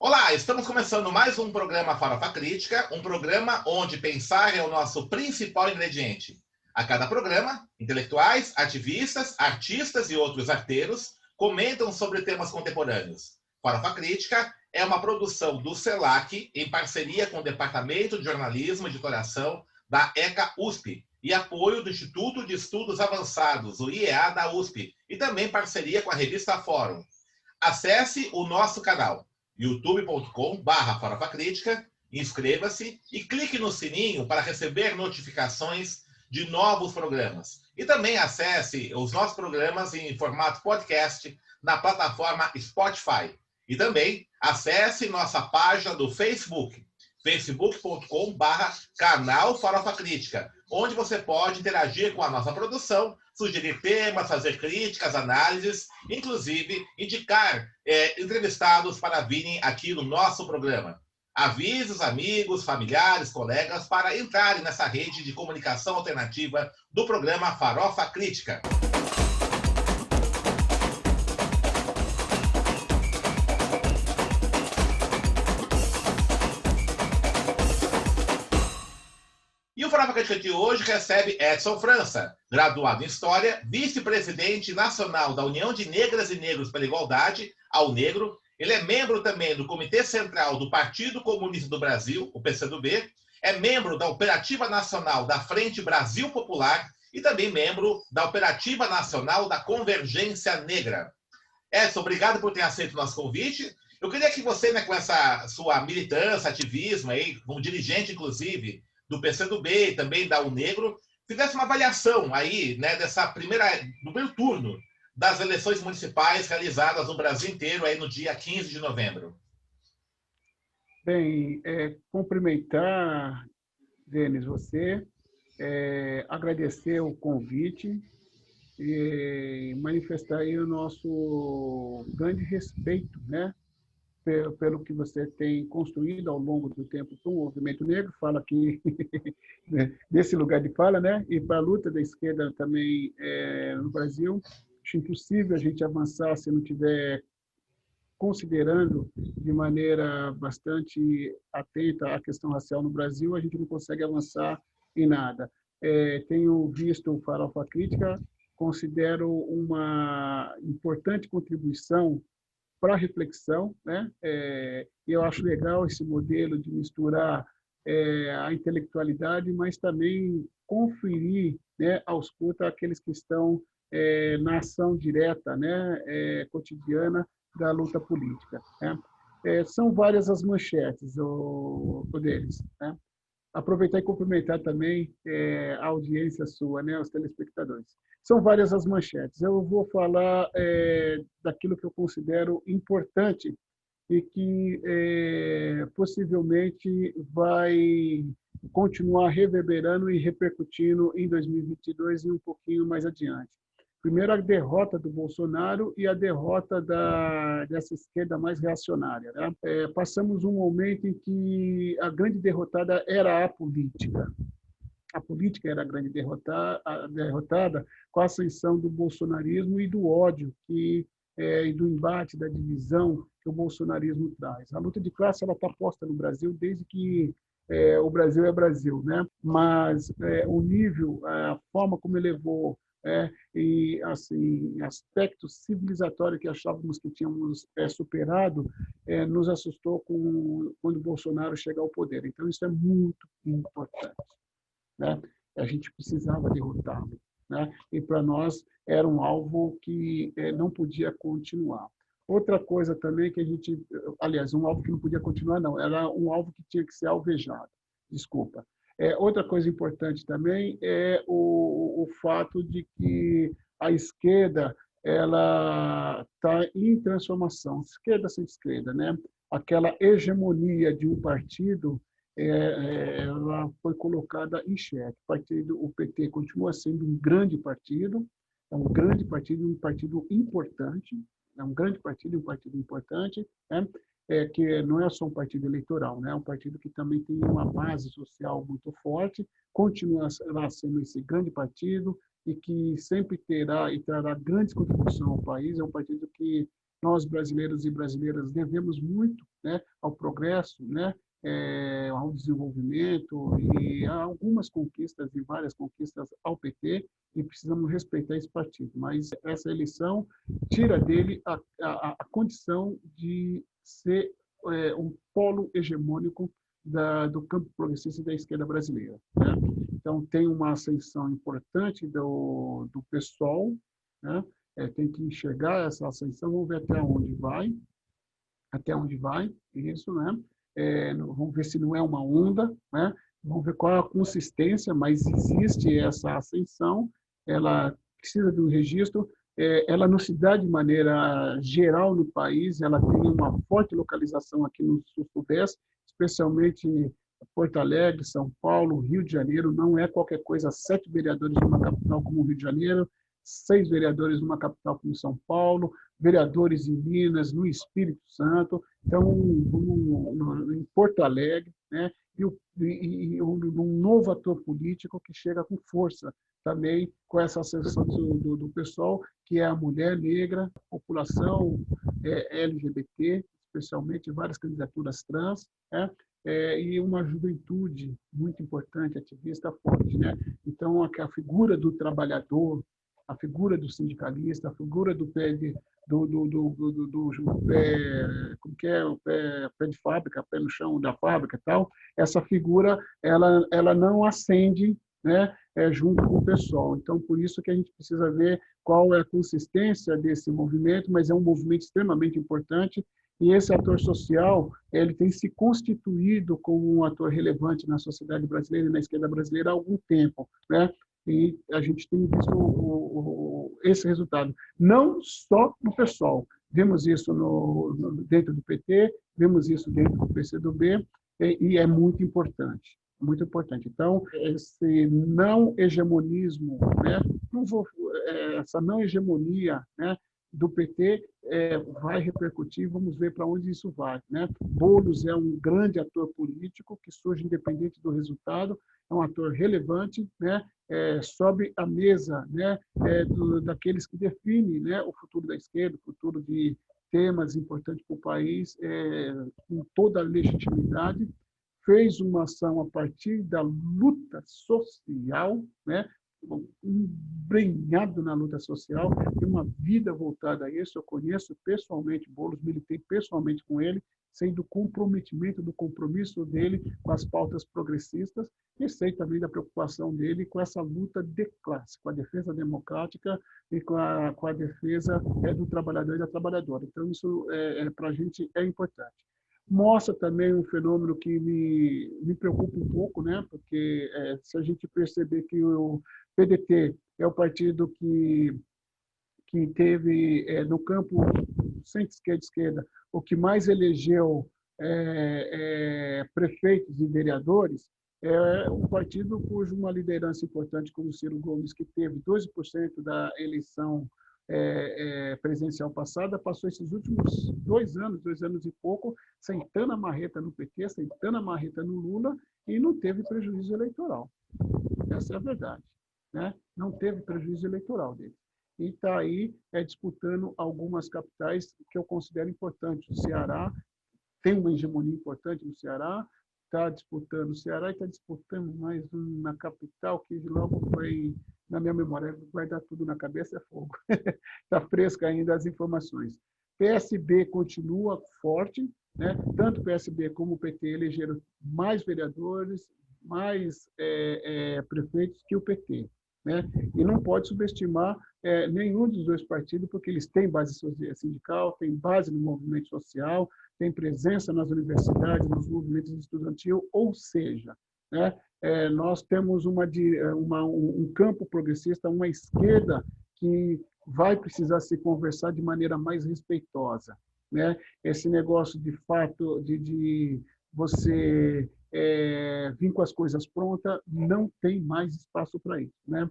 Olá, estamos começando mais um programa Farofa Crítica, um programa onde pensar é o nosso principal ingrediente. A cada programa, intelectuais, ativistas, artistas e outros arteiros comentam sobre temas contemporâneos. Farofa Crítica é uma produção do CELAC em parceria com o Departamento de Jornalismo e Editoração da ECA USP e apoio do Instituto de Estudos Avançados, o IEA da USP, e também parceria com a revista Fórum. Acesse o nosso canal youtube.com/farofacrítica, inscreva-se e clique no sininho para receber notificações de novos programas. E também acesse os nossos programas em formato podcast na plataforma Spotify. E também acesse nossa página do Facebook, facebook.com/canal Farofa Crítica, onde você pode interagir com a nossa produção, sugerir temas, fazer críticas, análises, inclusive indicar entrevistados para virem aqui no nosso programa. Avise os amigos, familiares, colegas para entrarem nessa rede de comunicação alternativa do programa Farofa Crítica. E o Farofa Crítica de hoje recebe Edson França, graduado em História, vice-presidente nacional da União de Negras e Negros pela Igualdade, ao Negro. Ele é membro também do Comitê Central do Partido Comunista do Brasil, o PCdoB, é membro da Operativa Nacional da Frente Brasil Popular e também membro da Operativa Nacional da Convergência Negra. Edson, obrigado por ter aceito o nosso convite. Eu queria que você, né, com essa sua militância, ativismo, aí, como dirigente, inclusive, do PCdoB e também da UNegro, fizesse uma avaliação aí, né, do primeiro turno das eleições municipais realizadas no Brasil inteiro aí no dia 15 de novembro. Bem, cumprimentar, Denis, você, agradecer o convite e manifestar aí o nosso grande respeito, né, pelo que você tem construído ao longo do tempo para o movimento negro, fala aqui desse lugar de fala, né, e para a luta da esquerda também no Brasil. Acho impossível a gente avançar se não tiver considerando de maneira bastante atenta a questão racial no Brasil, a gente não consegue avançar em nada. Tenho visto o Farofa Crítica, considero uma importante contribuição para a reflexão, né? Eu acho legal esse modelo de misturar a intelectualidade, mas também conferir, né, ausculta aqueles que estão na ação direta, né, cotidiana da luta política, né? São várias as manchetes deles, né? Aproveitar e cumprimentar também a audiência sua, né, os telespectadores. São várias as manchetes. Eu vou falar daquilo que eu considero importante e que possivelmente vai continuar reverberando e repercutindo em 2022 e um pouquinho mais adiante. Primeiro, a derrota do Bolsonaro e a derrota dessa esquerda mais reacionária, né? Passamos um momento em que a grande derrotada era a política. A política era a grande derrotada com a ascensão do bolsonarismo e do ódio e do embate, da divisão que o bolsonarismo traz. A luta de classe está posta no Brasil desde que o Brasil é Brasil, né? Mas o nível, a forma como ele levou e assim aspectos civilizatórios que achávamos que tínhamos superado nos assustou quando o Bolsonaro chega ao poder. Então isso é muito importante, né? A gente precisava derrotá-lo, né? E para nós era um alvo que não podia continuar. Outra coisa também que a gente, aliás, um alvo que não podia continuar não, era um alvo que tinha que ser alvejado. Desculpa. Outra coisa importante também é o fato de que a esquerda ela está em transformação, esquerda sem esquerda, né? Aquela hegemonia de um partido ela foi colocada em xeque. O PT continua sendo um grande partido, é um grande partido, um partido importante, é um grande partido, um partido importante, né? Que não é só um partido eleitoral, né? É um partido que também tem uma base social muito forte, continuará sendo esse grande partido e que sempre terá e trará grandes contribuições ao país. É um partido que nós, brasileiros e brasileiras, devemos muito, né, ao progresso, né, ao desenvolvimento e a algumas conquistas e várias conquistas ao PT, e precisamos respeitar esse partido. Mas essa eleição tira dele a condição de ser um polo hegemônico do campo progressista e da esquerda brasileira, né? Então, tem uma ascensão importante do PSOL, né? Tem que enxergar essa ascensão, vamos ver até onde vai isso, né? Vamos ver se não é uma onda, né? Vamos ver qual é a consistência, mas existe essa ascensão, ela precisa de um registro, ela não se dá de maneira geral no país, ela tem uma forte localização aqui no sul-sudeste, especialmente Porto Alegre, São Paulo, Rio de Janeiro, não é qualquer coisa, 7 vereadores numa capital como o Rio de Janeiro, 6 vereadores numa capital como São Paulo, vereadores em Minas, no Espírito Santo, então, em Porto Alegre, né? E um novo ator político que chega com força também com essa ascensão do pessoal, que é a mulher negra, a população LGBT, especialmente várias candidaturas trans, né? E uma juventude muito importante, ativista forte, né? Então, a figura do trabalhador, a figura do sindicalista, a figura do como que é, o pé de fábrica, pé no chão da fábrica e tal, essa figura ela não ascende, né, junto com o pessoal. Então, por isso que a gente precisa ver qual é a consistência desse movimento, mas é um movimento extremamente importante, e esse ator social ele tem se constituído como um ator relevante na sociedade brasileira e na esquerda brasileira há algum tempo, né? E a gente tem visto esse resultado, não só no PSOL, vemos isso dentro do PT, vemos isso dentro do PCdoB, e é muito importante, muito importante. Então, esse não hegemonismo, né, essa não hegemonia, né, do PT vai repercutir, vamos ver para onde isso vai, né? Boulos é um grande ator político que surge independente do resultado, é um ator relevante, né? Sobe à mesa, né? Daqueles que definem, né, o futuro da esquerda, o futuro de temas importantes para o país, com toda a legitimidade, fez uma ação a partir da luta social, né? Embrenhado na luta social, tem uma vida voltada a isso. Eu conheço pessoalmente Boulos, militei pessoalmente com ele, sei do comprometimento, do compromisso dele com as pautas progressistas, e sei também da preocupação dele com essa luta de classe, com a defesa democrática e com a defesa do trabalhador e da trabalhadora. Então, isso para a gente é importante. Mostra também um fenômeno que me preocupa um pouco, né? Porque se a gente perceber que o PDT é o partido que teve no campo centro-esquerda, o que mais elegeu prefeitos e vereadores, é um partido cuja uma liderança importante, como o Ciro Gomes, que teve 12% da eleição presidencial passada, passou esses últimos 2 anos e pouco, sentando a marreta no PT, sentando a marreta no Lula, e não teve prejuízo eleitoral. Essa é a verdade, né? Não teve prejuízo eleitoral dele. E está aí disputando algumas capitais que eu considero importantes. O Ceará tem uma hegemonia importante no Ceará, está disputando o Ceará e está disputando mais uma capital que logo foi, na minha memória, vai dar tudo na cabeça, é fogo. Está fresca ainda as informações. PSB continua forte, né? Tanto o PSB como o PT elegeram mais vereadores, mais prefeitos que o PT, né? E não pode subestimar nenhum dos dois partidos, porque eles têm base sindical, têm base no movimento social, têm presença nas universidades, nos movimentos estudantis, ou seja, né, nós temos um campo progressista, uma esquerda que vai precisar se conversar de maneira mais respeitosa, né? Esse negócio de fato de você vir com as coisas prontas, não tem mais espaço para isso, né?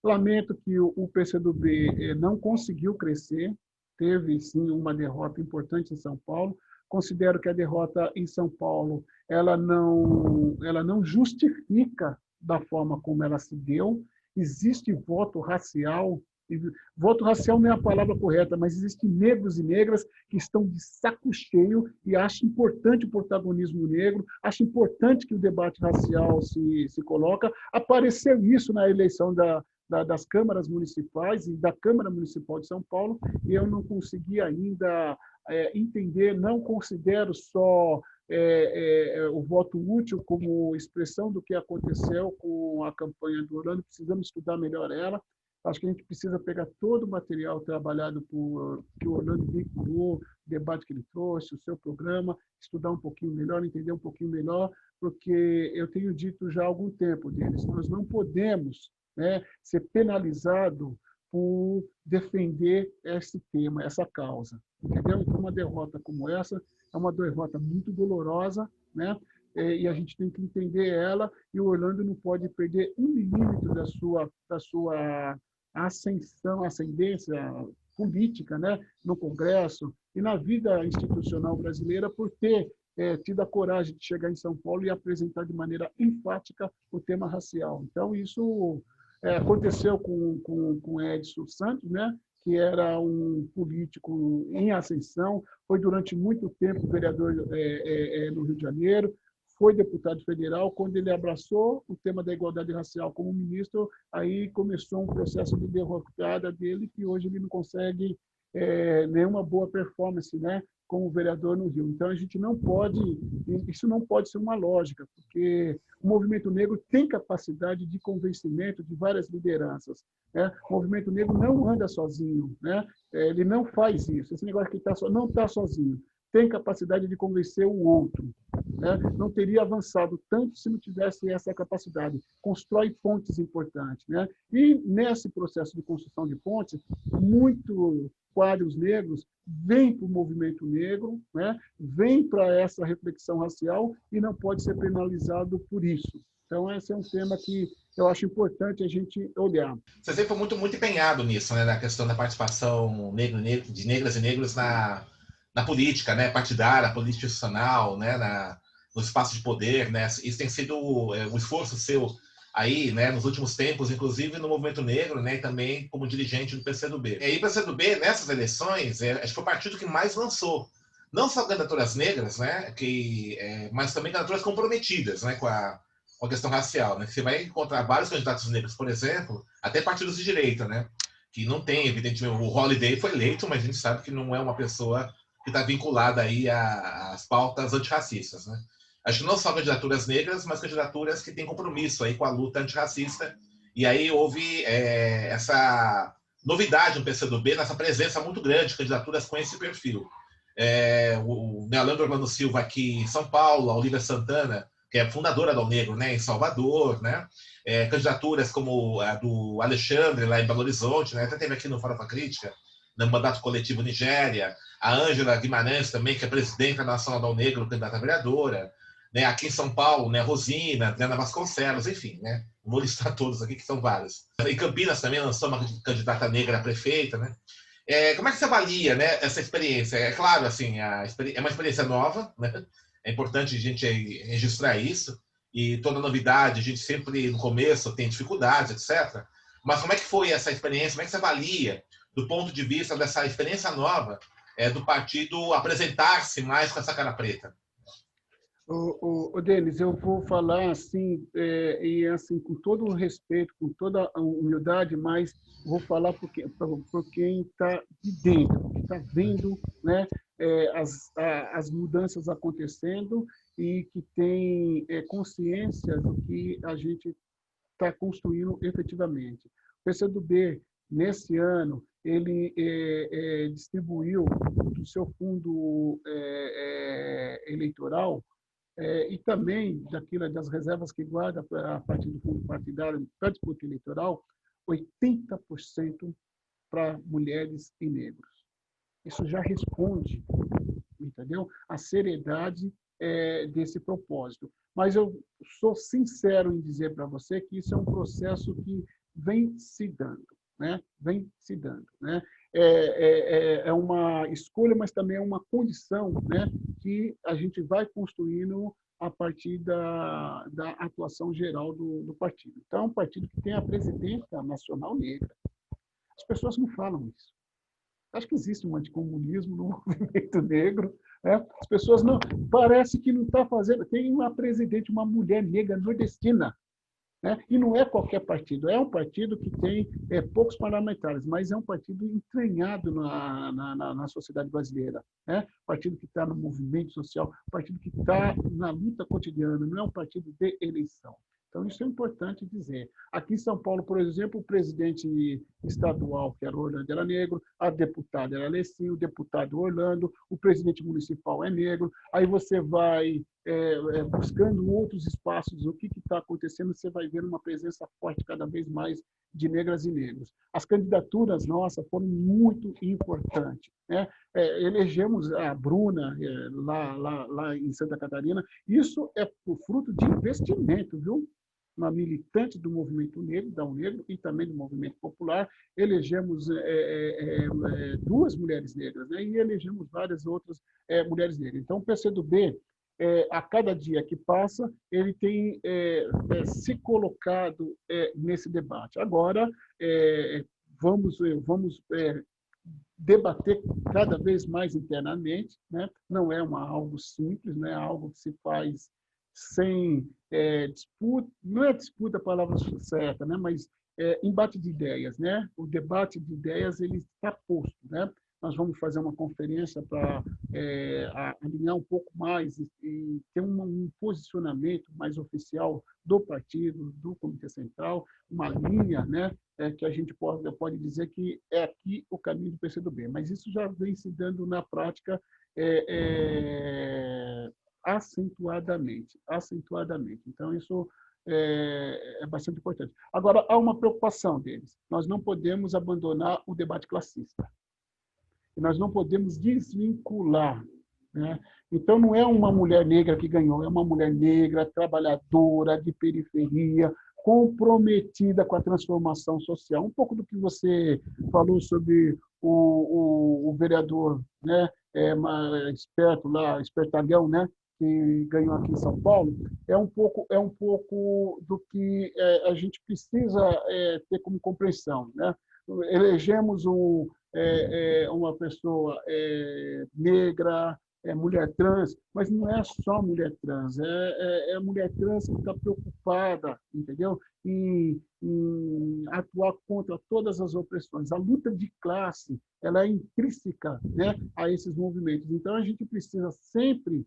Lamento que o PCdoB não conseguiu crescer, teve sim uma derrota importante em São Paulo. Considero que a derrota em São Paulo ela não justifica da forma como ela se deu. Existe voto racial Voto racial não é a palavra correta, mas existem negros e negras que estão de saco cheio e acham importante o protagonismo negro, acham importante que o debate racial se coloca. Apareceu isso na eleição das câmaras municipais e da Câmara Municipal de São Paulo, e eu não consegui ainda entender, não considero só o voto útil como expressão do que aconteceu com a campanha do Orlando, precisamos estudar melhor ela. Acho que a gente precisa pegar todo o material trabalhado que o Orlando vinculou, o debate que ele trouxe, o seu programa, estudar um pouquinho melhor, entender um pouquinho melhor, porque eu tenho dito já há algum tempo deles, nós não podemos, né, ser penalizado por defender esse tema, essa causa, entendeu? Então, uma derrota como essa é uma derrota muito dolorosa, né? E a gente tem que entender ela, e o Orlando não pode perder 1 milímetro da sua ascendência política, né, no Congresso e na vida institucional brasileira, por ter tido a coragem de chegar em São Paulo e apresentar de maneira enfática o tema racial. Então, isso aconteceu com Edson Santos, né, que era um político em ascensão, foi durante muito tempo vereador no Rio de Janeiro, foi deputado federal. Quando ele abraçou o tema da igualdade racial como ministro, aí começou um processo de derrocada dele, que hoje ele não consegue nenhuma boa performance, né, como vereador no Rio. Então, a gente não pode, isso não pode ser uma lógica, porque o movimento negro tem capacidade de convencimento de várias lideranças, né? O movimento negro não anda sozinho, né? Ele não faz isso. Esse negócio que não está sozinho. Tem capacidade de convencer o outro, né? Não teria avançado tanto se não tivesse essa capacidade. Constrói pontes importantes, né? E nesse processo de construção de pontes, muitos quadros negros vêm para o movimento negro, né? Vêm para essa reflexão racial e não pode ser penalizado por isso. Então, esse é um tema que eu acho importante a gente olhar. Você sempre foi muito empenhado nisso, né, na questão da participação de negras e negros na política, né, partidária, política institucional, né, no espaço de poder, né? Isso tem sido um esforço seu aí, né, nos últimos tempos, inclusive no movimento negro, né, e também como dirigente do PCdoB. E aí, o PCdoB, nessas eleições, acho que foi o partido que mais lançou, não só candidaturas negras, né, mas também candidaturas comprometidas, né, com a questão racial, né? Você vai encontrar vários candidatos negros, por exemplo, até partidos de direita, né, que não tem, evidentemente, o Holiday foi eleito, mas a gente sabe que não é uma pessoa que está vinculada aí às pautas antirracistas, né? Acho que não só candidaturas negras, mas candidaturas que têm compromisso aí com a luta antirracista. E aí houve essa novidade no PCdoB, nessa presença muito grande de candidaturas com esse perfil. O Neolando Orlando Silva aqui em São Paulo, a Olívia Santana, que é fundadora da Negro, né, em Salvador, né? Candidaturas como a do Alexandre, lá em Belo Horizonte, né? Até teve aqui no Farofa Crítica, no mandato coletivo Nigéria, a Ângela Guimarães também, que é presidenta nacional da Negro, candidata a vereadora, né? Aqui em São Paulo, né, Rosina, Adriana Vasconcelos, enfim, né? Não vou listar todos aqui, que são vários. Em Campinas também lançou uma candidata negra a prefeita, né? Como é que você avalia, né, essa experiência? É claro, assim, é uma experiência nova, né? É importante a gente registrar isso, e toda novidade, a gente sempre, no começo, tem dificuldades, etc. Mas como é que foi essa experiência? Como é que você avalia, do ponto de vista dessa experiência nova, do partido apresentar-se mais com essa cara preta? Denis, eu vou falar assim, e assim, com todo o respeito, com toda a humildade, mas vou falar por quem está de dentro, que está vendo, né, as mudanças acontecendo e que tem consciência do que a gente está construindo efetivamente. O PCdoB, nesse ano, ele distribuiu do seu fundo eleitoral e também das reservas que guarda a partir do fundo partidário para disputa eleitoral, 80% para mulheres e negros. Isso já responde, entendeu? A seriedade desse propósito. Mas eu sou sincero em dizer para você que isso é um processo que vem se dando, né? Vem se dando, né? É uma escolha, mas também é uma condição, né, que a gente vai construindo a partir da atuação geral do partido. Então, é um partido que tem a presidência nacional negra. As pessoas não falam isso. Acho que existe um anticomunismo no movimento negro. Né? As pessoas não... Parece que não está fazendo... Tem uma presidente, uma mulher negra nordestina. Né? E não é qualquer partido. É um partido que tem poucos parlamentares, mas é um partido entranhado na sociedade brasileira. Né? Partido que está no movimento social, partido que está na luta cotidiana. Não é um partido de eleição. Então, isso é importante dizer. Aqui em São Paulo, por exemplo, o presidente estadual, que era o Orlando, era negro, a deputada era Alessim, o deputado Orlando, o presidente municipal é negro. Aí você vai buscando outros espaços, o que está acontecendo, você vai ver uma presença forte cada vez mais de negras e negros. As candidaturas nossas foram muito importantes. Né? Elegemos a Bruna lá em Santa Catarina. Isso é o fruto de investimento, viu? Uma militante do movimento negro, da UNEGRO, e também do movimento popular. Elegemos 2 mulheres negras, né? E elegemos várias outras mulheres negras. Então, o PCdoB, a cada dia que passa, ele tem se colocado nesse debate. Agora, vamos debater cada vez mais internamente, né? Não é algo simples, né? É algo que se faz sem disputa, não é disputa a palavra certa, né? Mas embate de ideias, né? O debate de ideias ele está posto, né? Nós vamos fazer uma conferência para alinhar um pouco mais e ter um posicionamento mais oficial do partido, do Comitê Central, uma linha, né, que a gente pode dizer que é aqui o caminho do PCdoB. Mas isso já vem se dando na prática acentuadamente. Então, isso é bastante importante. Agora, há uma preocupação deles. Nós não podemos abandonar o debate classista. E nós não podemos desvincular. Né? Então, não é uma mulher negra que ganhou, é uma mulher negra, trabalhadora, de periferia, comprometida com a transformação social. Um pouco do que você falou sobre o vereador, né, esperto lá, espertalhão, né, que ganhou aqui em São Paulo, é um pouco do que a gente precisa ter como compreensão. Né? Elegemos uma pessoa negra, mulher trans, mas não é só mulher trans, é mulher trans que está preocupada, entendeu? Em atuar contra todas as opressões. A luta de classe ela é intrínseca, né, a esses movimentos. Então, a gente precisa sempre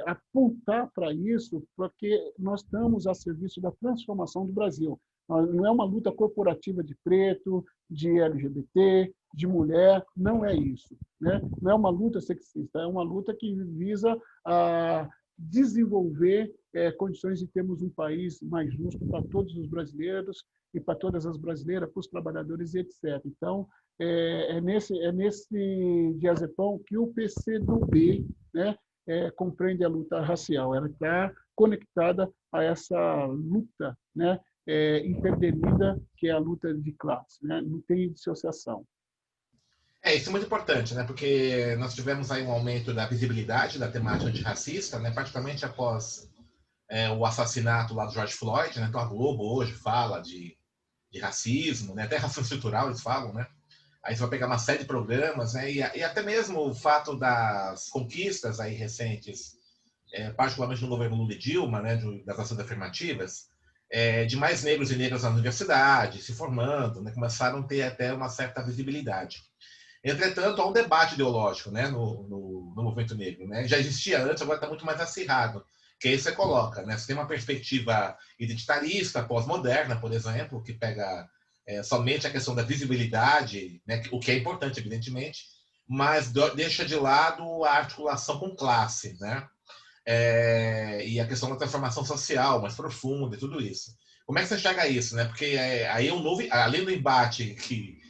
apontar para isso, porque nós estamos a serviço da transformação do Brasil. Não é uma luta corporativa de preto, de LGBT, de mulher, não é isso. Né? Não é uma luta sexista, é uma luta que visa desenvolver condições de termos um país mais justo para todos os brasileiros e para todas as brasileiras, para os trabalhadores, etc. Então, é nesse diazepam que o PCdoB, né, compreende a luta racial. Ela está conectada a essa luta, né, intervenida, que é a luta de classe, né? Não tem dissociação. Isso é muito importante, né? Porque nós tivemos aí um aumento da visibilidade da temática antirracista, né? Particularmente após o assassinato lá do George Floyd, né? Então a Globo hoje fala de racismo, né? Até racismo estrutural eles falam, né? Aí você vai pegar uma série de programas, né? E até mesmo o fato das conquistas aí recentes, particularmente no governo Lula e Dilma, né? Das ações afirmativas, de mais negros e negras na universidade, se formando, né? Começaram a ter até uma certa visibilidade. Entretanto, há um debate ideológico, né, no movimento negro. Né? Já existia antes, agora está muito mais acirrado. Que aí você coloca, né? Você tem uma perspectiva identitarista, pós-moderna, por exemplo, que pega somente a questão da visibilidade, né, o que é importante, evidentemente, mas deixa de lado a articulação com classe, né? E a questão da transformação social mais profunda e tudo isso. Como é que você enxerga isso? Né? Porque aí além do embate que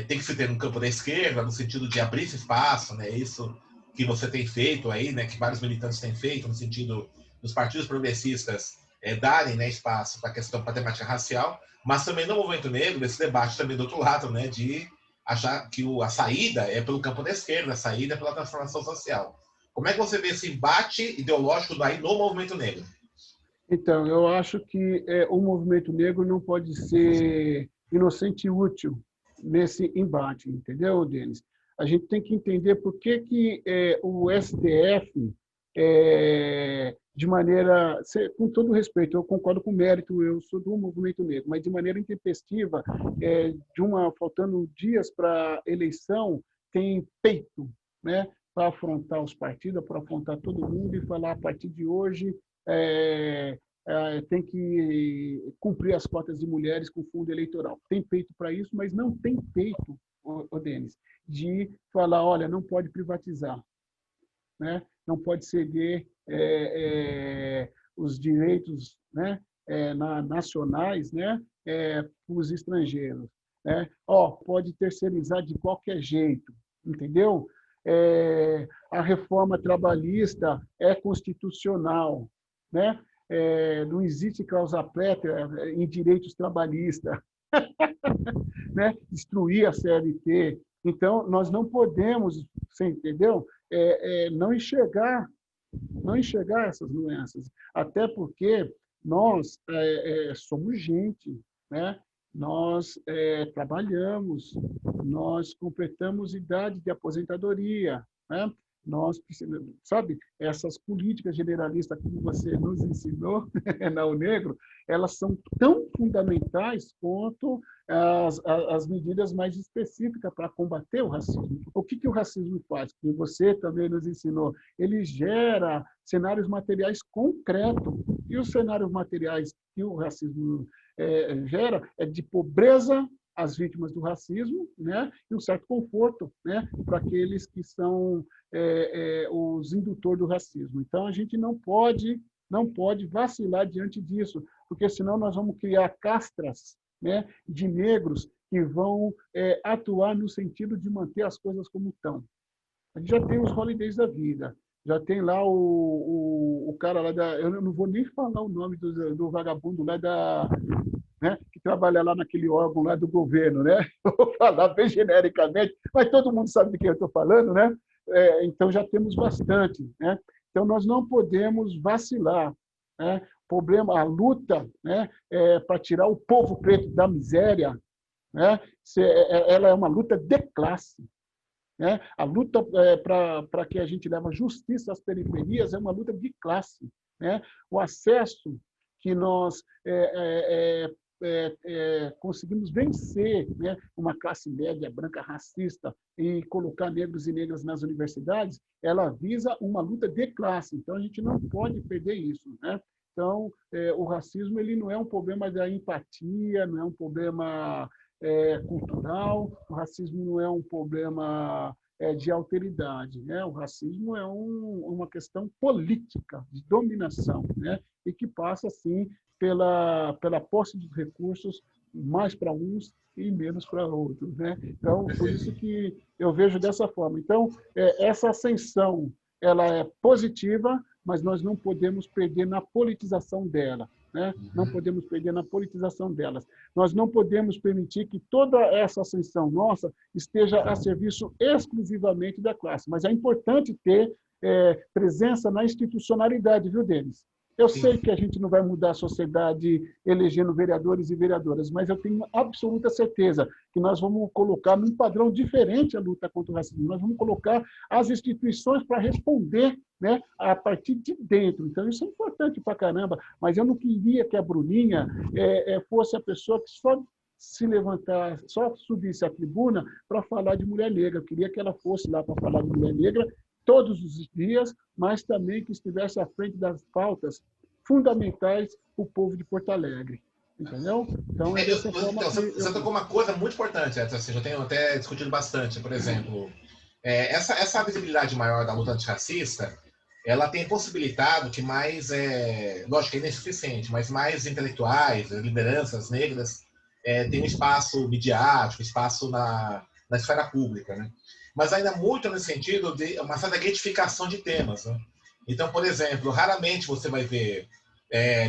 tem que se ter no campo da esquerda, no sentido de abrir esse espaço, né? Isso que você tem feito aí, né? Que vários militantes têm feito, no sentido dos partidos progressistas darem, né, espaço para a questão para a temática racial, mas também no movimento negro, esse debate também do outro lado, né? De achar que a saída é pelo campo da esquerda, a saída é pela transformação social. Como é que você vê esse embate ideológico daí no movimento negro? Então, eu acho que o movimento negro não pode ser inocente e útil nesse embate, entendeu, Denis? A gente tem que entender por que o STF, de maneira, com todo respeito, eu concordo com o mérito, eu sou do movimento negro, mas de maneira intempestiva, faltando dias para a eleição, tem peito, né, para afrontar os partidos, para afrontar todo mundo e falar, a partir de hoje, tem que cumprir as cotas de mulheres com fundo eleitoral. Tem peito para isso, mas não tem peito, Denis, de falar, olha, não pode privatizar, né? Não pode ceder os direitos, né, nacionais, né, para os estrangeiros. Né? Pode terceirizar de qualquer jeito, entendeu? A reforma trabalhista é constitucional, né? Não existe cláusula pétrea em direitos trabalhistas, né? Destruir a CLT. Então, nós não podemos, você entendeu? Não enxergar essas nuances, até porque nós somos gente, né? Nós trabalhamos, nós completamos idade de aposentadoria, né? Nós precisamos, sabe, essas políticas generalistas que você nos ensinou na UNEGRO, elas são tão fundamentais quanto as medidas mais específicas para combater o racismo. O que o racismo faz? Que você também nos ensinou. Ele gera cenários materiais concretos. E os cenários materiais que o racismo gera é de pobreza às vítimas do racismo, né, e um certo conforto, né, para aqueles que são os indutores do racismo. Então, a gente não pode vacilar diante disso, porque senão nós vamos criar castras, né, de negros que vão atuar no sentido de manter as coisas como estão. A gente já tem os holidays da vida, já tem lá o cara lá eu não vou nem falar o nome do vagabundo lá né, que trabalha lá naquele órgão lá do governo, né? Eu vou falar bem genericamente, mas todo mundo sabe de quem eu estou falando, né? Então já temos bastante, né? Então nós não podemos vacilar, né? A luta, né, para tirar o povo preto da miséria, né? Ela é uma luta de classe, né? A luta para que a gente leve a justiça às periferias é uma luta de classe, né? O acesso que nós conseguimos vencer, né, uma classe média branca racista e colocar negros e negras nas universidades, ela visa uma luta de classe. Então, a gente não pode perder isso, né? Então, o racismo ele não é um problema da empatia, não é um problema cultural, o racismo não é um problema de alteridade, né? O racismo é uma questão política, de dominação, né? E que passa, assim, pela posse dos recursos, mais para uns e menos para outros, né? Então, por isso que eu vejo dessa forma. Então, essa ascensão, ela é positiva, mas nós não podemos perder na politização dela, né? Não podemos perder na politização delas. Nós não podemos permitir que toda essa ascensão nossa esteja a serviço exclusivamente da classe, mas é importante ter presença na institucionalidade, viu, Denis? Eu sei que a gente não vai mudar a sociedade elegendo vereadores e vereadoras, mas eu tenho absoluta certeza que nós vamos colocar num padrão diferente a luta contra o racismo. Nós vamos colocar as instituições para responder, né, a partir de dentro. Então, isso é importante para caramba, mas eu não queria que a Bruninha fosse a pessoa que só se levantar, só subisse à tribuna para falar de mulher negra. Eu queria que ela fosse lá para falar de mulher negra todos os dias, mas também que estivesse à frente das pautas fundamentais para o povo de Porto Alegre. Entendeu? Então, você tocou uma coisa muito importante, assim, eu tenho até discutido bastante, por exemplo, essa visibilidade maior da luta antirracista, ela tem possibilitado que mais, lógico que é insuficiente, mas mais intelectuais, lideranças negras, tenham espaço midiático, espaço na esfera pública, né? Mas ainda muito nesse sentido de uma certa getificação de temas, né? Então, por exemplo, raramente você vai ver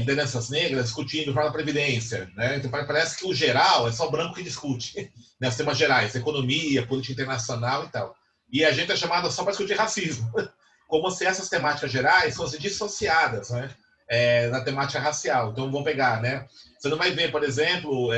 lideranças negras discutindo a Previdência, né? Então, parece que o geral é só o branco que discute, né? Os temas gerais, economia, política internacional e tal. E a gente é chamado só para discutir racismo, como se essas temáticas gerais fossem dissociadas, né, na temática racial. Então, vamos pegar, né? Você não vai ver, por exemplo,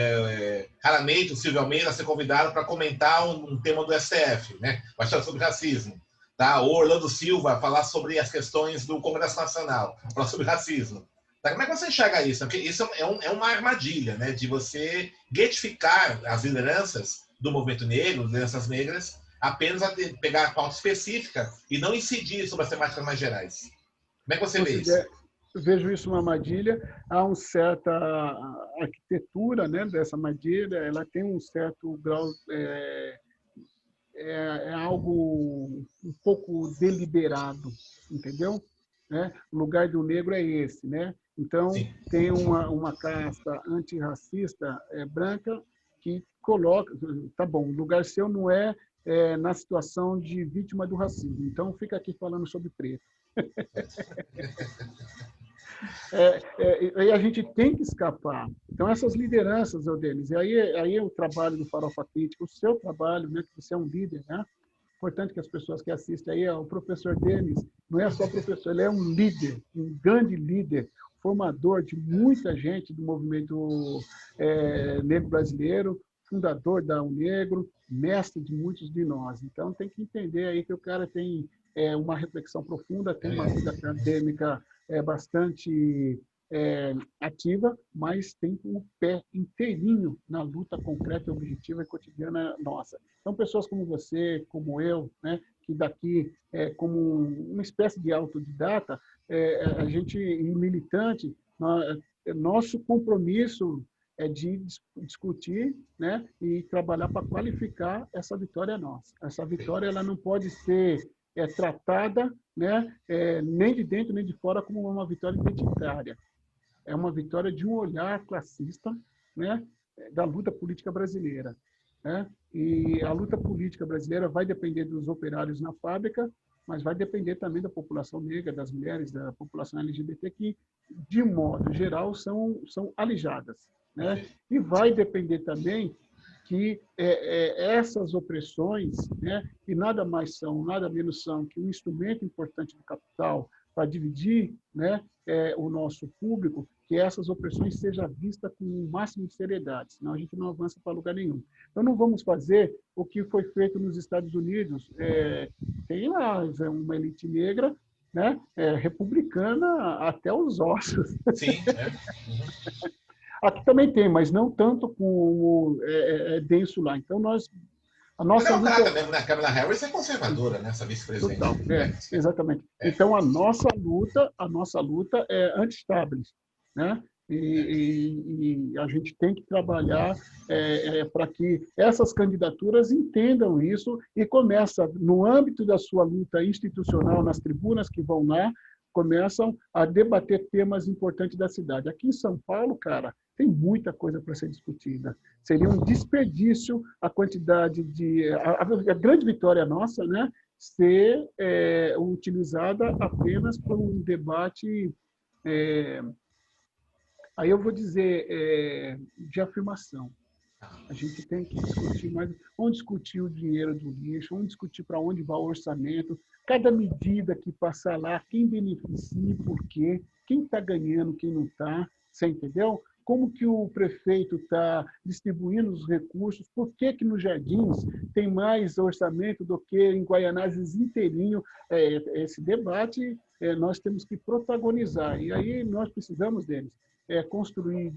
raramente o Silvio Almeida ser convidado para comentar um tema do STF, né? Bastante sobre racismo. Tá? Ou Orlando Silva falar sobre as questões do Congresso Nacional, falar sobre racismo. Tá? Como é que você enxerga isso? Porque isso é uma armadilha, né? De você getificar as lideranças do movimento negro, lideranças negras, apenas a pegar a pauta específica e não incidir sobre as temáticas mais gerais. Como é que você vê isso? Eu vejo isso uma armadilha. Há uma certa arquitetura, né, dessa armadilha, ela tem um certo grau, algo um pouco deliberado, entendeu? Né? O lugar do negro é esse, né? Então, sim, tem uma casta antirracista branca que coloca, tá bom, o lugar seu não é na situação de vítima do racismo, então fica aqui falando sobre preto. E a gente tem que escapar. Então, essas lideranças, Denis, e aí é o trabalho do Farofa Crítica, o seu trabalho, né, que você é um líder, né? Importante que as pessoas que assistem aí, o professor Denis não é só professor, ele é um líder, um grande líder, formador de muita gente do movimento negro brasileiro, fundador da UNegro, mestre de muitos de nós. Então, tem que entender aí que o cara tem uma reflexão profunda, tem uma vida acadêmica bastante ativa, mas tem o pé inteirinho na luta concreta, objetiva e cotidiana nossa. Então, pessoas como você, como eu, né, que daqui, como uma espécie de autodidata, a gente, militante, nosso compromisso é de discutir, né, e trabalhar para qualificar essa vitória nossa. Essa vitória ela não pode ser tratada, né, nem de dentro nem de fora como uma vitória identitária. É uma vitória de um olhar classista, né, da luta política brasileira. Né? E a luta política brasileira vai depender dos operários na fábrica, mas vai depender também da população negra, das mulheres, da população LGBT, que, de modo geral, são alijadas. Né? E vai depender também que essas opressões, né, que nada mais são, nada menos são que um instrumento importante do capital para dividir, né, o nosso público, que essas opressões sejam vistas com o máximo de seriedade, senão a gente não avança para lugar nenhum. Então, não vamos fazer o que foi feito nos Estados Unidos. Tem lá uma elite negra, né, republicana até os ossos. Sim, Aqui também tem, mas não tanto como denso lá. Então, a nossa luta... também, né? A Kamala Harris é conservadora, né? Essa vice-presidente. Exatamente. Então, a nossa luta é anti-establishment, né? E a gente tem que trabalhar para que essas candidaturas entendam isso e começa, no âmbito da sua luta institucional, nas tribunas que vão lá, começam a debater temas importantes da cidade. Aqui em São Paulo, cara, tem muita coisa para ser discutida. Seria um desperdício a quantidade de... A grande vitória nossa, né, ser utilizada apenas por um debate, aí eu vou dizer, de afirmação. A gente tem que discutir mais. Vamos discutir o dinheiro do lixo, vamos discutir para onde vai o orçamento, cada medida que passar lá, quem beneficia e por quê, quem está ganhando, quem não está, você entendeu? Como que o prefeito está distribuindo os recursos, por que que nos Jardins tem mais orçamento do que em Guaianazes inteirinho. Esse debate nós temos que protagonizar, e aí nós precisamos deles. Construir,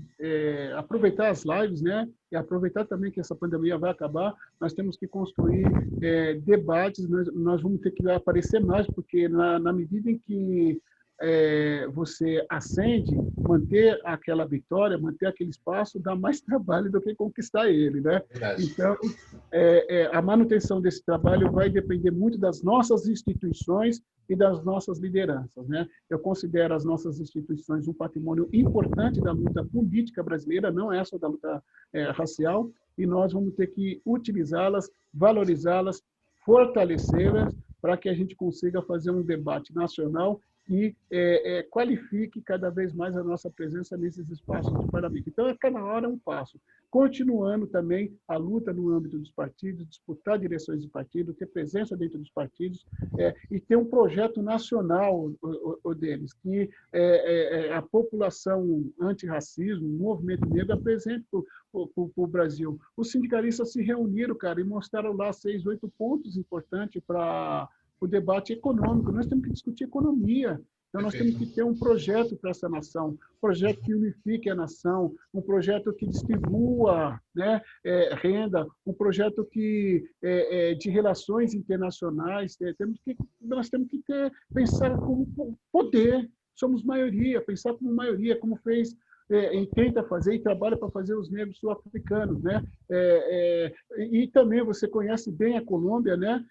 aproveitar as lives, né? E aproveitar também que essa pandemia vai acabar, nós temos que construir debates, nós vamos ter que aparecer mais, porque na medida em que você ascende, manter aquela vitória, manter aquele espaço, dá mais trabalho do que conquistar ele, né? Verdade. Então, a manutenção desse trabalho vai depender muito das nossas instituições e das nossas lideranças, né? Eu considero as nossas instituições um patrimônio importante da luta política brasileira, não é só da luta racial, e nós vamos ter que utilizá-las, valorizá-las, fortalecê-las, para que a gente consiga fazer um debate nacional e qualifique cada vez mais a nossa presença nesses espaços de parlamento. Então, a cada hora um passo. Continuando também a luta no âmbito dos partidos, disputar direções de partido, ter presença dentro dos partidos e ter um projeto nacional deles, que a população antirracismo, o movimento negro, apresente para o Brasil. Os sindicalistas se reuniram, cara, e mostraram lá 6, 8 pontos importantes para o debate econômico. Nós temos que discutir economia. Então, nós temos que ter um projeto para essa nação, um projeto que unifique a nação, um projeto que distribua, né, renda, um projeto que de relações internacionais. Nós temos que pensar como poder. Somos maioria, pensar como maioria, como fez e tenta fazer e trabalha para fazer os negros sul-africanos, né? E também você conhece bem a Colômbia, né?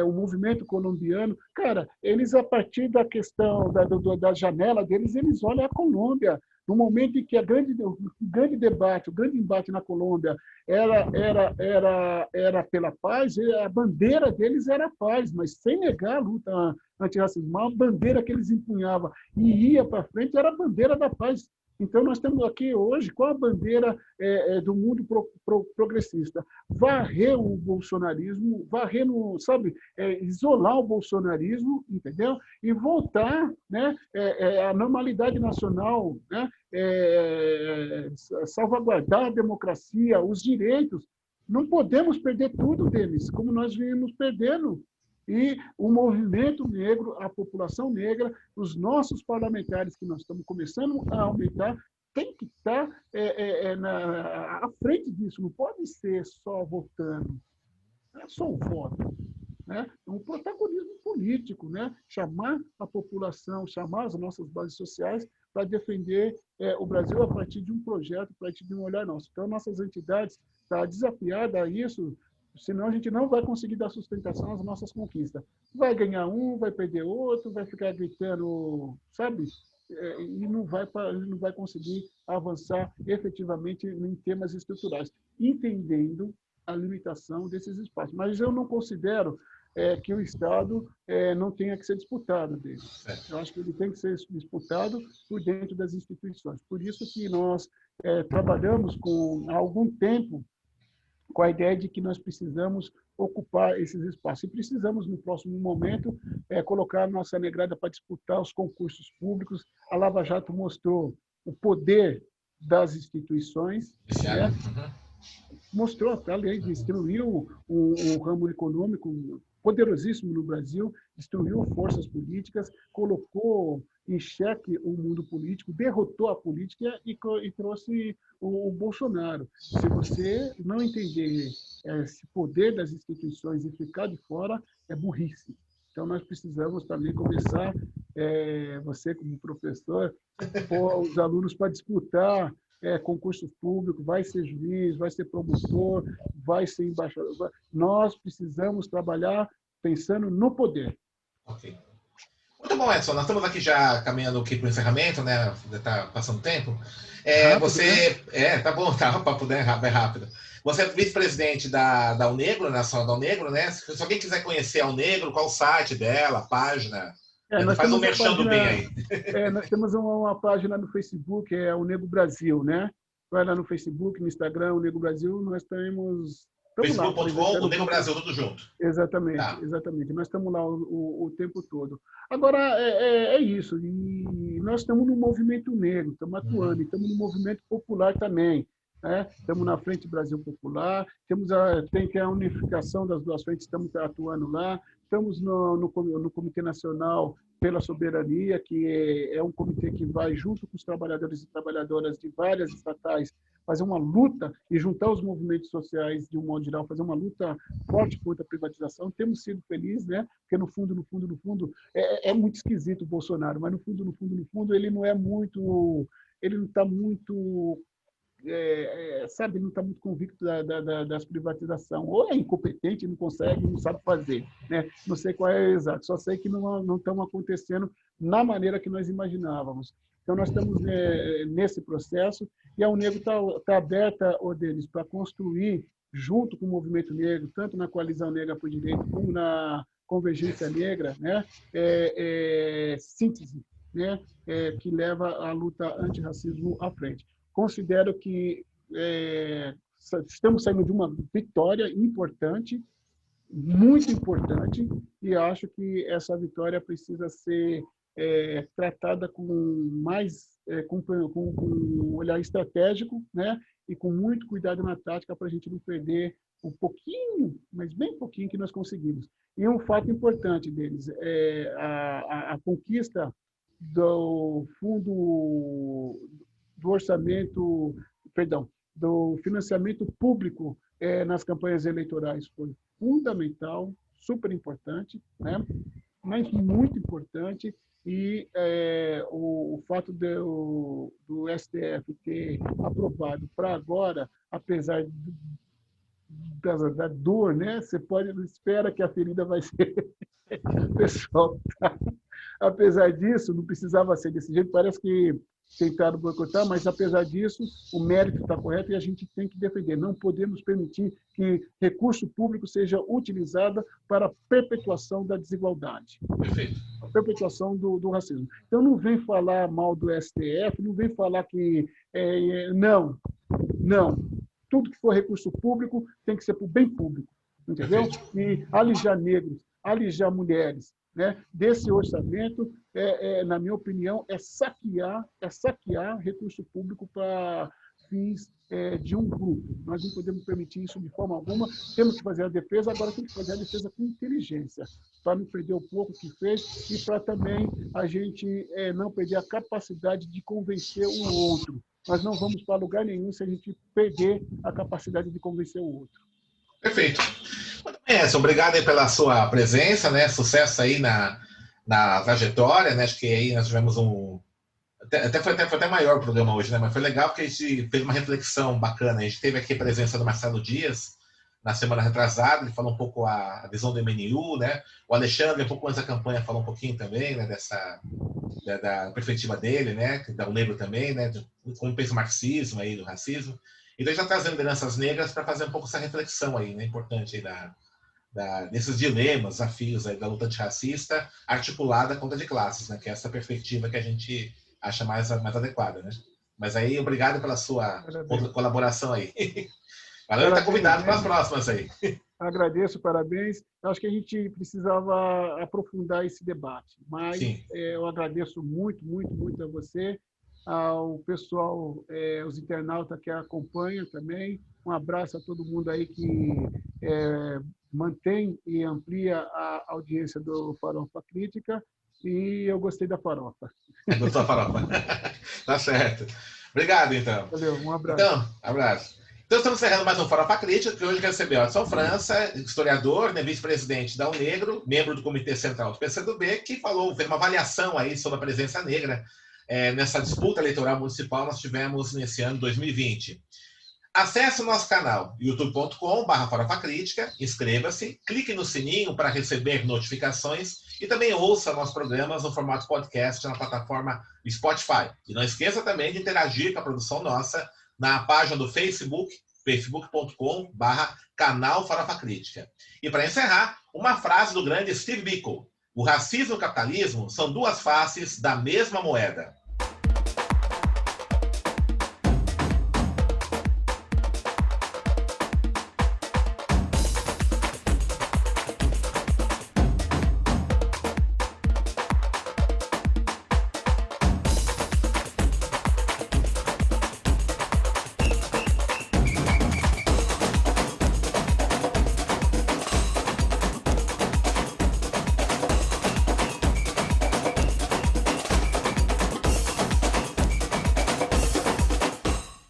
O movimento colombiano, cara, eles a partir da questão da janela deles, eles olham a Colômbia. No momento em que o grande debate, o grande embate na Colômbia era pela paz, a bandeira deles era a paz, mas sem negar a luta antirracismo, a bandeira que eles empunhavam e ia para frente era a bandeira da paz. Então, nós temos aqui hoje, qual a bandeira do mundo progressista? Varrer o bolsonarismo, isolar o bolsonarismo, entendeu? E voltar, né, à normalidade nacional, né? Salvaguardar a democracia, os direitos. Não podemos perder tudo deles, como nós viemos perdendo. E o movimento negro, a população negra, os nossos parlamentares, que nós estamos começando a aumentar, tem que estar à frente disso. Não pode ser só votando, não é só o voto. Né? É um protagonismo político, né? Chamar a população, chamar as nossas bases sociais para defender o Brasil a partir de um projeto, a partir de um olhar nosso. Então, nossas entidades estão desafiadas a isso, senão a gente não vai conseguir dar sustentação às nossas conquistas. Vai ganhar um, vai perder outro, vai ficar gritando, sabe? E não vai conseguir avançar efetivamente em temas estruturais, entendendo a limitação desses espaços. Mas eu não considero que o Estado não tenha que ser disputado dele. Eu acho que ele tem que ser disputado por dentro das instituições. Por isso que nós trabalhamos há algum tempo com a ideia de que nós precisamos ocupar esses espaços. E precisamos, no próximo momento, colocar a nossa negrada para disputar os concursos públicos. A Lava Jato mostrou o poder das instituições, né? Mostrou, além de destruiu um ramo econômico poderosíssimo no Brasil, destruiu forças políticas, colocou em xeque o mundo político, derrotou a política e trouxe o Bolsonaro. Se você não entender esse poder das instituições e ficar de fora, é burrice. Então, nós precisamos também começar, você como professor, pôr os alunos para disputar concurso público, vai ser juiz, vai ser promotor, vai ser embaixador. Nós precisamos trabalhar pensando no poder. Ok. Muito bom, Edson. Nós estamos aqui já caminhando aqui para o encerramento, né? Está passando tempo. Rápido, você... né? Tá bom, tá, para poder é rápido. Você é vice-presidente da Unegro, Nacional da Unegro, né? Se alguém quiser conhecer a Unegro, qual o site dela, a página? Faz um merchan do bem aí. Nós temos uma página no Facebook, é o Negro Brasil, né? Vai lá no Facebook, no Instagram, o Negro Brasil, nós temos... Facebook.com, o Negro Brasil, tudo junto. Exatamente, tá. Exatamente. Nós estamos lá o tempo todo. Agora, é isso. E nós estamos no movimento negro, estamos atuando, estamos no movimento popular também. Estamos na Frente Brasil Popular, tem a unificação das duas frentes, estamos atuando lá, estamos no Comitê Nacional pela Soberania, que é um comitê que vai, junto com os trabalhadores e trabalhadoras de várias estatais, fazer uma luta e juntar os movimentos sociais de um modo geral, fazer uma luta forte contra a privatização. Temos sido felizes, né? Porque no fundo, é muito esquisito o Bolsonaro, mas no fundo, ele não é muito... Ele não está muito... sabe, não está muito convicto das privatizações, ou é incompetente, não consegue, não sabe fazer, né? Não sei qual é o exato, só sei que não estão acontecendo na maneira que nós imaginávamos. Então, nós estamos nesse processo e a Unegro está aberta, deles, para construir, junto com o movimento negro, tanto na Coalizão Negra por Direito, como Convergência Negra, né? Síntese, né? Que leva a luta antirracismo à frente. Considero que estamos saindo de uma vitória importante, muito importante, e acho que essa vitória precisa ser tratada com mais com um olhar estratégico, né? E com muito cuidado na tática para a gente não perder um pouquinho, mas bem pouquinho que nós conseguimos. E um fato importante deles é a conquista do fundo do orçamento, perdão, do financiamento público nas campanhas eleitorais foi fundamental, super importante, né? Mas muito importante. E o fato do STF ter aprovado para agora, apesar da dor, né? Você espera que a ferida vai ser pessoal. Tá? Apesar disso, não precisava ser desse jeito. Parece que tentaram boicotar, mas apesar disso, o mérito está correto e a gente tem que defender. Não podemos permitir que recurso público seja utilizado para a perpetuação da desigualdade, a perpetuação do racismo. Então, não vem falar mal do STF, não vem falar que... não. Tudo que for recurso público tem que ser para o bem público, entendeu? E alijar negros, alijar mulheres, né? Desse orçamento, na minha opinião, é saquear recurso público para fins de um grupo. Nós não podemos permitir isso de forma alguma. Temos que fazer a defesa, agora temos que fazer a defesa com inteligência, para não perder o pouco que fez e para também a gente não perder a capacidade de convencer o outro. Nós não vamos para lugar nenhum se a gente perder a capacidade de convencer o outro. Perfeito. Muito bem, Edson, obrigado aí pela sua presença, né? Sucesso aí na trajetória, né? Acho que aí nós tivemos foi até maior o programa hoje, né? Mas foi legal porque a gente fez uma reflexão bacana. A gente teve aqui a presença do Marcelo Dias na semana retrasada, ele falou um pouco a visão do MNU, né? O Alexandre, um pouco antes da campanha, falou um pouquinho também, né? Da perspectiva dele, né? Da negro também, né? Como pensa o marxismo aí, do racismo. Então, já trazendo lideranças negras para fazer um pouco essa reflexão aí, né? Importante aí desses dilemas, desafios aí da luta antirracista articulada contra de classes, né? Que é essa perspectiva que a gente acha mais adequada, né? Mas aí, obrigado pela sua colaboração aí. Valeu, está convidado para as próximas aí. Agradeço, parabéns. Acho que a gente precisava aprofundar esse debate, mas eu agradeço muito a você, ao pessoal, os internautas que acompanham também. Um abraço a todo mundo aí que mantém e amplia a audiência do Farofa Crítica, e eu gostei da farofa. Gostou da farofa? Tá certo. Obrigado, então. Valeu, um abraço. Então, abraço. Então, estamos encerrando mais um Farofa Crítica, que hoje recebeu Edson França, historiador, né, vice-presidente da UNEGRO, membro do Comitê Central do PCdoB, que fez uma avaliação aí sobre a presença negra nessa disputa eleitoral municipal que nós tivemos nesse ano 2020. Acesse o nosso canal, youtube.com/farofacrítica, inscreva-se, clique no sininho para receber notificações e também ouça nossos programas no formato podcast na plataforma Spotify. E não esqueça também de interagir com a produção nossa na página do Facebook, facebook.com/canal Farofa Crítica. E para encerrar, uma frase do grande Steve Biko: o racismo e o capitalismo são duas faces da mesma moeda.